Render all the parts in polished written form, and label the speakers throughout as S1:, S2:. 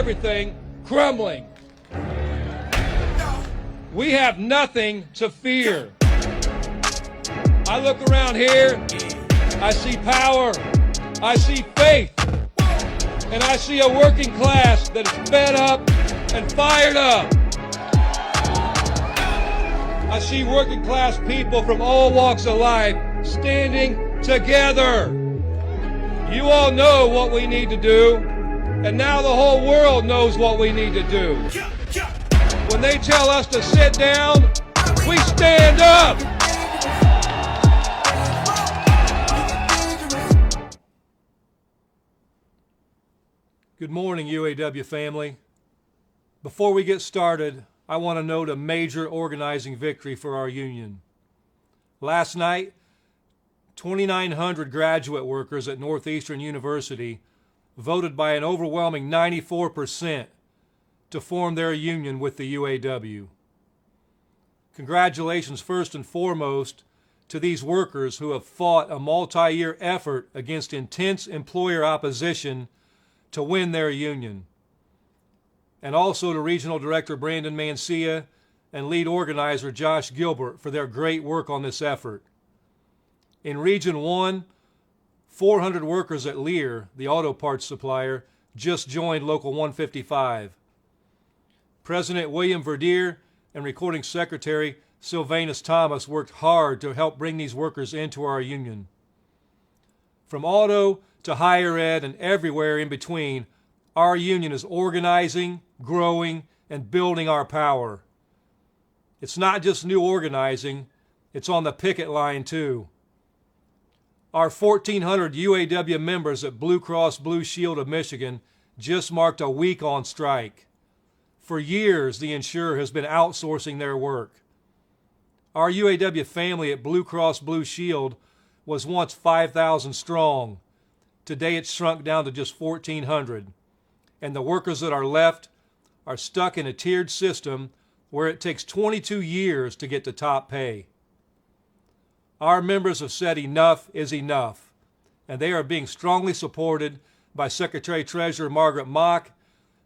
S1: everything crumbling. We have nothing to fear. I look around here, I see power, I see faith, and I see a working class that is fed up and fired up. I see working class people from all walks of life standing together. You all know what we need to do, and now the whole world knows what we need to do. When they tell us to sit down, we stand up. Good morning, UAW family. Before we get started, I want to note a major organizing victory for our union. Last night, 2,900 graduate workers at Northeastern University voted by an overwhelming 94% to form their union with the UAW. Congratulations first and foremost to these workers who have fought a multi-year effort against intense employer opposition to win their union. And also to Regional Director Brandon Mancia and Lead Organizer Josh Gilbert for their great work on this effort. In Region 1, 400 workers at Lear, the auto parts supplier, just joined Local 155. President William Verdier and Recording Secretary Sylvanus Thomas worked hard to help bring these workers into our union. From auto to higher ed and everywhere in between, our union is organizing, growing, and building our power. It's not just new organizing, it's on the picket line too. Our 1,400 UAW members at Blue Cross Blue Shield of Michigan just marked a week on strike. For years, the insurer has been outsourcing their work. Our UAW family at Blue Cross Blue Shield was once 5,000 strong. Today it's shrunk down to just 1,400. And the workers that are left are stuck in a tiered system where it takes 22 years to get to top pay. Our members have said enough is enough, and they are being strongly supported by Secretary-Treasurer Margaret Mock,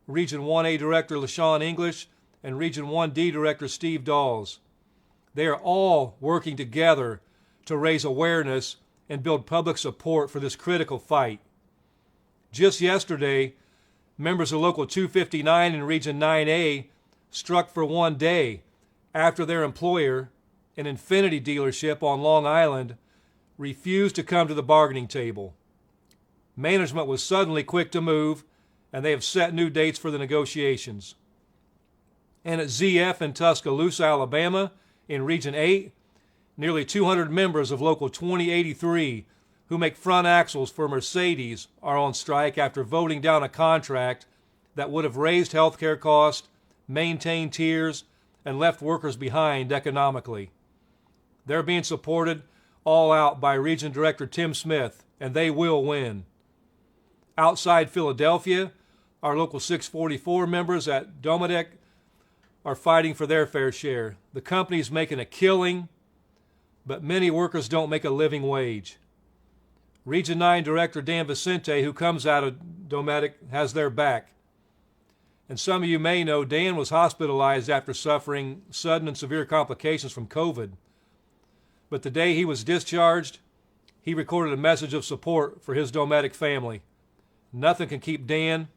S1: Region 1A Director LaShawn English, and Region 1D Director Steve Dawes. They are all working together to raise awareness and build public support for this critical fight. Just yesterday, members of Local 259 in Region 9A struck for one day after their employer, an Infiniti dealership on Long Island, refused to come to the bargaining table. Management was suddenly quick to move, and they have set new dates for the negotiations. And at ZF in Tuscaloosa, Alabama, in Region 8, nearly 200 members of Local 2083 who make front axles for Mercedes are on strike after voting down a contract that would have raised healthcare costs, maintained tiers, and left workers behind economically. They're being supported all out by Region Director Tim Smith, and they will win. Outside Philadelphia, our Local 644 members at Domodek are fighting for their fair share. The company's making a killing, but many workers don't make a living wage. Region 9 Director Dan Vicente, who comes out of Domodek, has their back. And some of you may know Dan was hospitalized after suffering sudden and severe complications from COVID. But the day he was discharged, he recorded a message of support for his Domodek family. Nothing can keep Dan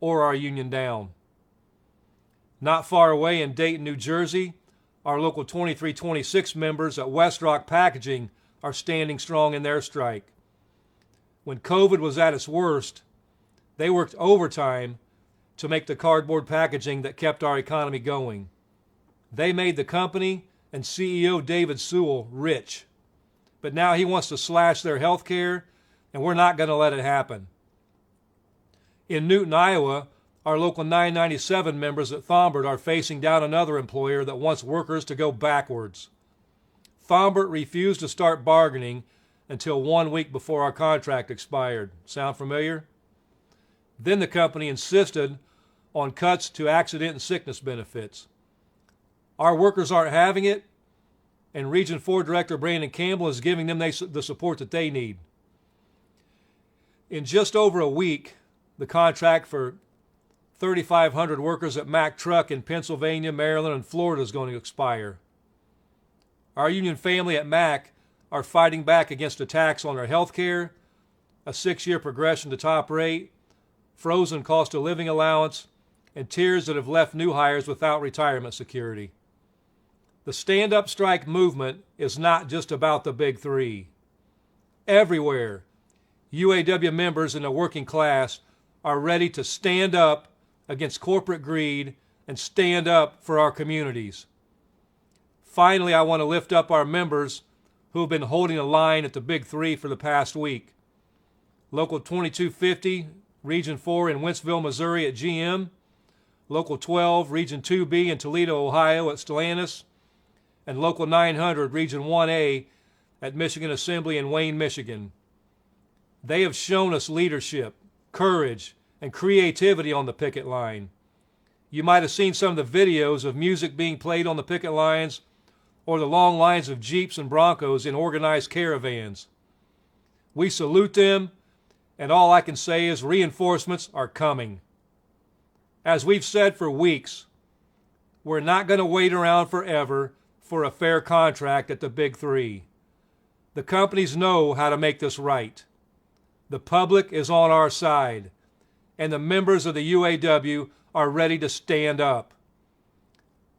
S1: or our union down. Not far away in Dayton, New Jersey, our Local 2326 members at West Rock Packaging are standing strong in their strike. When COVID was at its worst, they worked overtime to make the cardboard packaging that kept our economy going. They made the company and CEO David Sewell rich. But now he wants to slash their health care, and we're not going to let it happen. In Newton, Iowa, our Local 997 members at Thombert are facing down another employer that wants workers to go backwards. Thombert refused to start bargaining until 1 week before our contract expired. Sound familiar? Then the company insisted on cuts to accident and sickness benefits. Our workers aren't having it, and Region 4 Director Brandon Campbell is giving them the support that they need. In just over a week, the contract for 3,500 workers at Mack Truck in Pennsylvania, Maryland, and Florida is going to expire. Our union family at Mack are fighting back against attacks on their health care, a 6-year progression to top rate, frozen cost of living allowance, and tiers that have left new hires without retirement security. The stand-up strike movement is not just about the big three. Everywhere, UAW members in the working class are ready to stand up against corporate greed and stand up for our communities. Finally, I want to lift up our members who have been holding the line at the big three for the past week. Local 2250, Region 4 in Wentzville, Missouri at GM, Local 12, Region 2B in Toledo, Ohio at Stellantis, and Local 900, Region 1A at Michigan Assembly in Wayne, Michigan. They have shown us leadership, courage, and creativity on the picket line. You might have seen some of the videos of music being played on the picket lines or the long lines of Jeeps and Broncos in organized caravans. We salute them, and all I can say is reinforcements are coming. As we've said for weeks, we're not going to wait around forever for a fair contract at the big three. The companies know how to make this right. The public is on our side, and the members of the UAW are ready to stand up.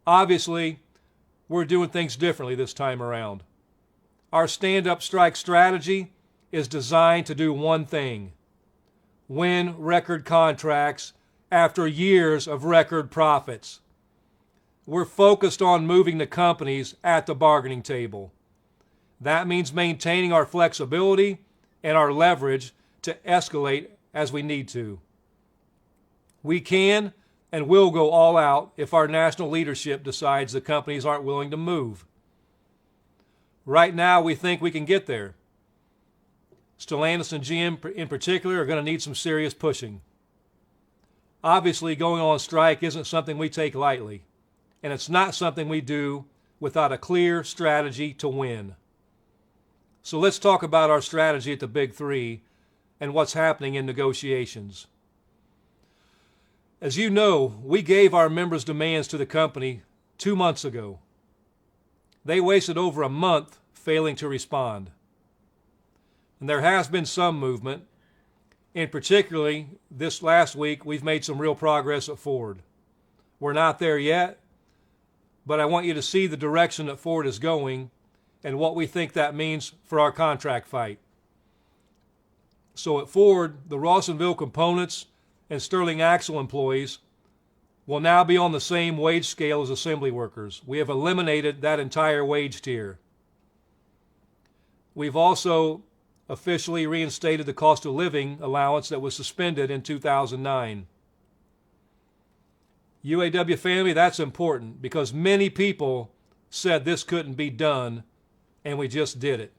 S1: Obviously, we're doing things differently this time around. Our stand-up strike strategy is designed to do one thing: win record contracts after years of record profits. We're focused on moving the companies at the bargaining table. That means maintaining our flexibility and our leverage to escalate as we need to. We can and will go all out if our national leadership decides the companies aren't willing to move. Right now, we think we can get there. Stellantis and GM in particular are going to need some serious pushing. Obviously, going on strike isn't something we take lightly, and it's not something we do without a clear strategy to win. So let's talk about our strategy at the big three and what's happening in negotiations. As you know, we gave our members' demands to the company 2 months ago. They wasted over a month failing to respond. And there has been some movement. And particularly this last week, we've made some real progress at Ford. We're not there yet, but I want you to see the direction that Ford is going and what we think that means for our contract fight. So at Ford, the Rawsonville Components and Sterling Axle employees will now be on the same wage scale as assembly workers. We have eliminated that entire wage tier. We've also officially reinstated the cost of living allowance that was suspended in 2009. UAW family, that's important because many people said this couldn't be done, and we just did it.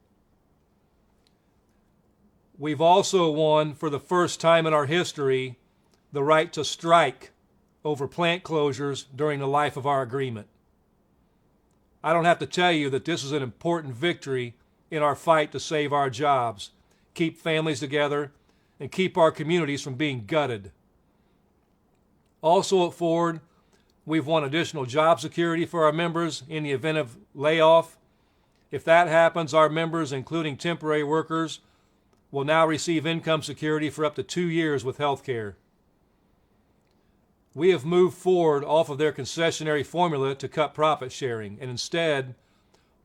S1: We've also won, for the first time in our history, the right to strike over plant closures during the life of our agreement. I don't have to tell you that this is an important victory in our fight to save our jobs, keep families together, and keep our communities from being gutted. Also at Ford, we've won additional job security for our members in the event of layoff. If that happens, our members, including temporary workers, will now receive income security for up to 2 years with health care. We have moved Ford off of their concessionary formula to cut profit sharing and instead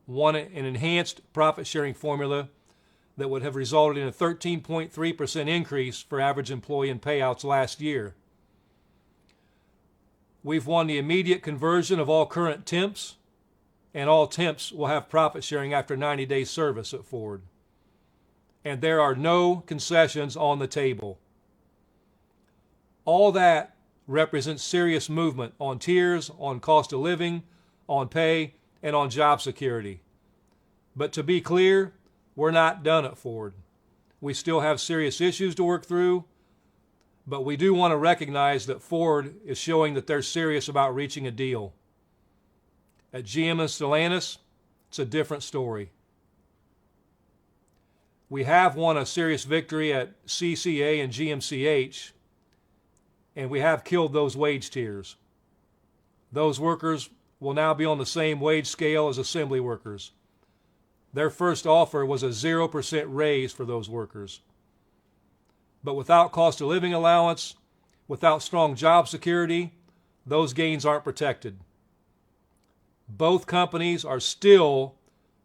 S1: want an enhanced profit sharing formula that would have resulted in a 13.3% increase for average employee in payouts last year. We've won the immediate conversion of all current temps, and all temps will have profit sharing after 90 days service at Ford. And there are no concessions on the table. All that represents serious movement on tiers, on cost of living, on pay, and on job security. But to be clear, we're not done at Ford. We still have serious issues to work through, but we do want to recognize that Ford is showing that they're serious about reaching a deal. At GM and Stellantis, it's a different story. We have won a serious victory at CCA and GMCH, and we have killed those wage tiers. Those workers will now be on the same wage scale as assembly workers. Their first offer was a 0% raise for those workers. But without cost of living allowance, without strong job security, those gains aren't protected. Both companies are still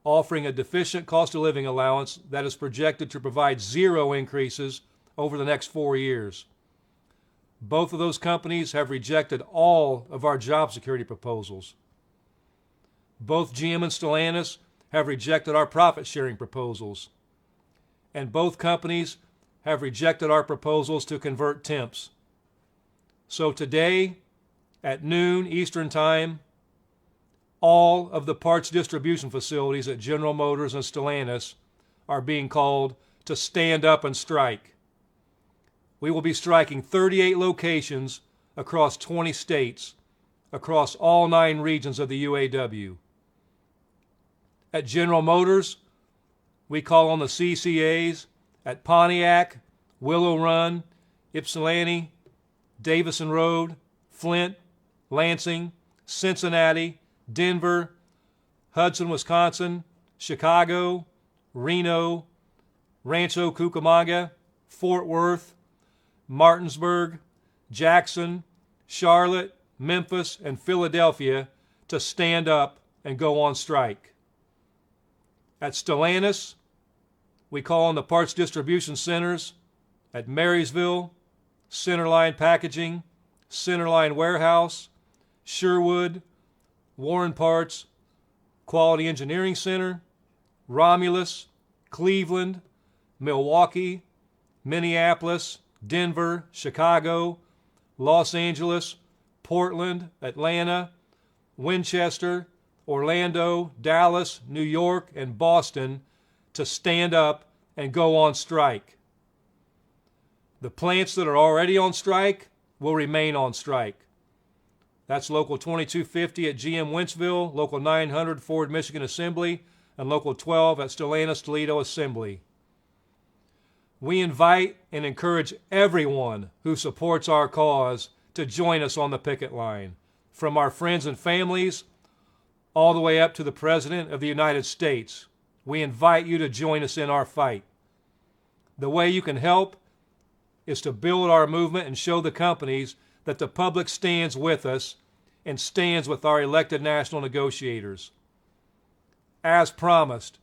S1: offering a deficient cost of living allowance that is projected to provide 0 increases over the next 4 years. Both of those companies have rejected all of our job security proposals. Both GM and Stellantis have rejected our profit-sharing proposals. And both companies have rejected our proposals to convert temps. So today, at noon Eastern Time, all of the parts distribution facilities at General Motors and Stellantis are being called to stand up and strike. We will be striking 38 locations across 20 states, across all 9 regions of the UAW. At General Motors, we call on the CCAs at Pontiac, Willow Run, Ypsilanti, Davison Road, Flint, Lansing, Cincinnati, Denver, Hudson, Wisconsin, Chicago, Reno, Rancho Cucamonga, Fort Worth, Martinsburg, Jackson, Charlotte, Memphis, and Philadelphia to stand up and go on strike. At Stellantis, we call on the parts distribution centers at Marysville, Centerline Packaging, Centerline Warehouse, Sherwood, Warren Parts, Quality Engineering Center, Romulus, Cleveland, Milwaukee, Minneapolis, Denver, Chicago, Los Angeles, Portland, Atlanta, Winchester, Orlando, Dallas, New York, and Boston to stand up and go on strike. The plants that are already on strike will remain on strike. That's Local 2250 at GM Wentzville, Local 900 Ford Michigan Assembly, and Local 12 at Stellantis Toledo Assembly. We invite and encourage everyone who supports our cause to join us on the picket line, from our friends and families all the way up to the President of the United States. We invite you to join us in our fight. The way you can help is to build our movement and show the companies that the public stands with us and stands with our elected national negotiators. As promised,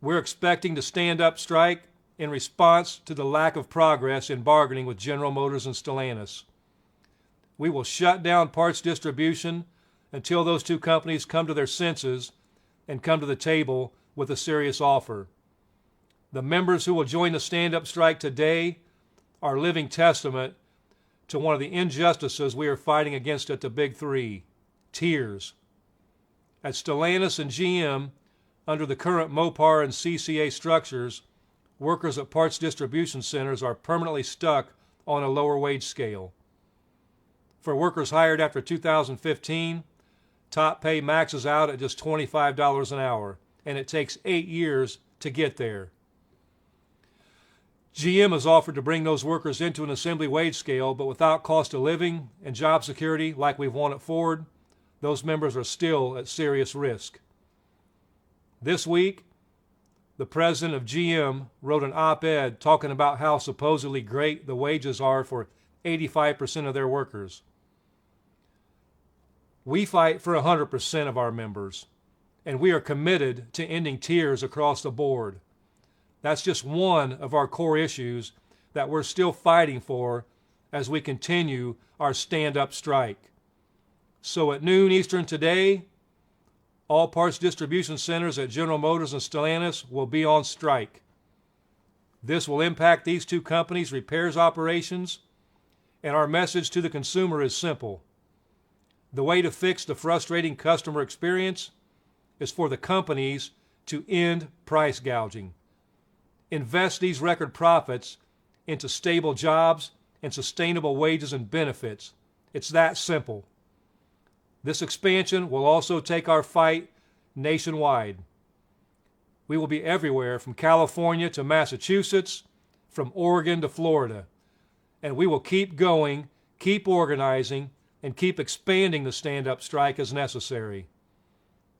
S1: we're expecting to stand up strike in response to the lack of progress in bargaining with General Motors and Stellantis. We will shut down parts distribution until those two companies come to their senses and come to the table with a serious offer. The members who will join the stand-up strike today are living testament to one of the injustices we are fighting against at the Big Three: tiers. At Stellantis and GM, under the current MOPAR and CCA structures, workers at parts distribution centers are permanently stuck on a lower wage scale. For workers hired after 2015, top pay maxes out at just $25 an hour, and it takes 8 years to get there. GM has offered to bring those workers into an assembly wage scale, but without cost of living and job security like we've won at Ford, those members are still at serious risk. This week, the president of GM wrote an op-ed talking about how supposedly great the wages are for 85% of their workers. We fight for 100% of our members, and we are committed to ending tiers across the board. That's just one of our core issues that we're still fighting for as we continue our stand-up strike. So at noon Eastern today, all parts distribution centers at General Motors and Stellantis will be on strike. This will impact these two companies' repairs operations, and our message to the consumer is simple. The way to fix the frustrating customer experience is for the companies to end price gouging. Invest these record profits into stable jobs and sustainable wages and benefits. It's that simple. This expansion will also take our fight nationwide. We will be everywhere from California to Massachusetts, from Oregon to Florida, and we will keep going keep organizing, and keep expanding the stand-up strike as necessary.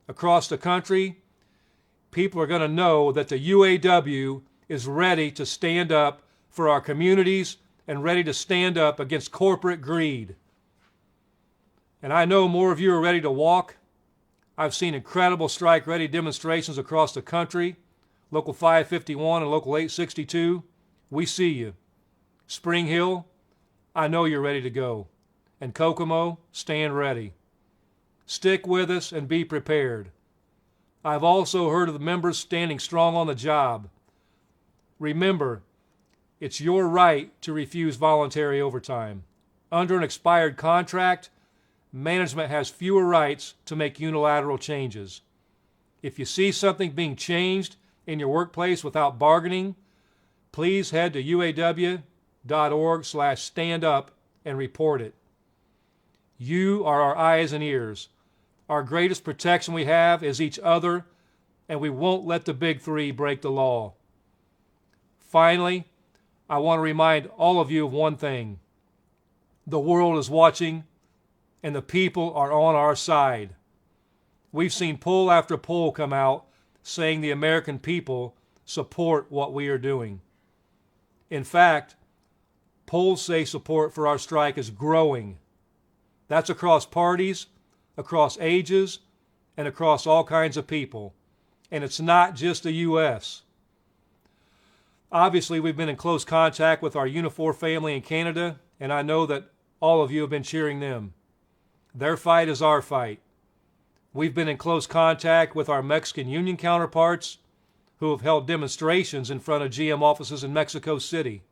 S1: Across the country, people are going to know that the UAW is ready to stand up for our communities and ready to stand up against corporate greed. And I know more of you are ready to walk. I've seen incredible strike-ready demonstrations across the country. Local 551 and Local 862, we see you. Spring Hill, I know you're ready to go. And Kokomo, stand ready. Stick with us and be prepared. I've also heard of the members standing strong on the job. Remember, it's your right to refuse voluntary overtime. Under an expired contract, management has fewer rights to make unilateral changes. If you see something being changed in your workplace without bargaining, please head to uaw.org/standup and report it. You are our eyes and ears. Our greatest protection we have is each other, and we won't let the big three break the law. Finally, I want to remind all of you of one thing. The world is watching, and the people are on our side. We've seen poll after poll come out saying the American people support what we are doing. In fact, polls say support for our strike is growing. That's across parties, across ages, and across all kinds of people. And it's not just the U.S. Obviously, we've been in close contact with our Unifor family in Canada, and I know that all of you have been cheering them. Their fight is our fight. We've been in close contact with our Mexican union counterparts who have held demonstrations in front of GM offices in Mexico City.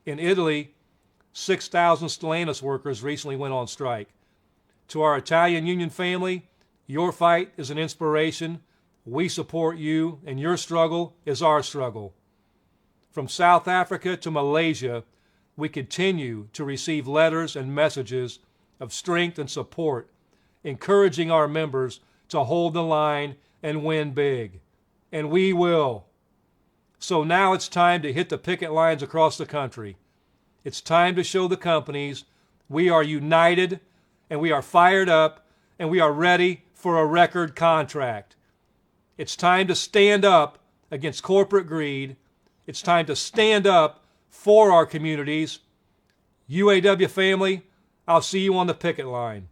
S1: In Italy, 6,000 Stellantis workers recently went on strike. To our Italian union family, your fight is an inspiration. We support you, and your struggle is our struggle. From South Africa to Malaysia, we continue to receive letters and messages of strength and support, encouraging our members to hold the line and win big. And we will. So now it's time to hit the picket lines across the country. It's time to show the companies we are united, and we are fired up, and we are ready for a record contract. It's time to stand up against corporate greed. It's time to stand up for our communities. UAW family, I'll see you on the picket line.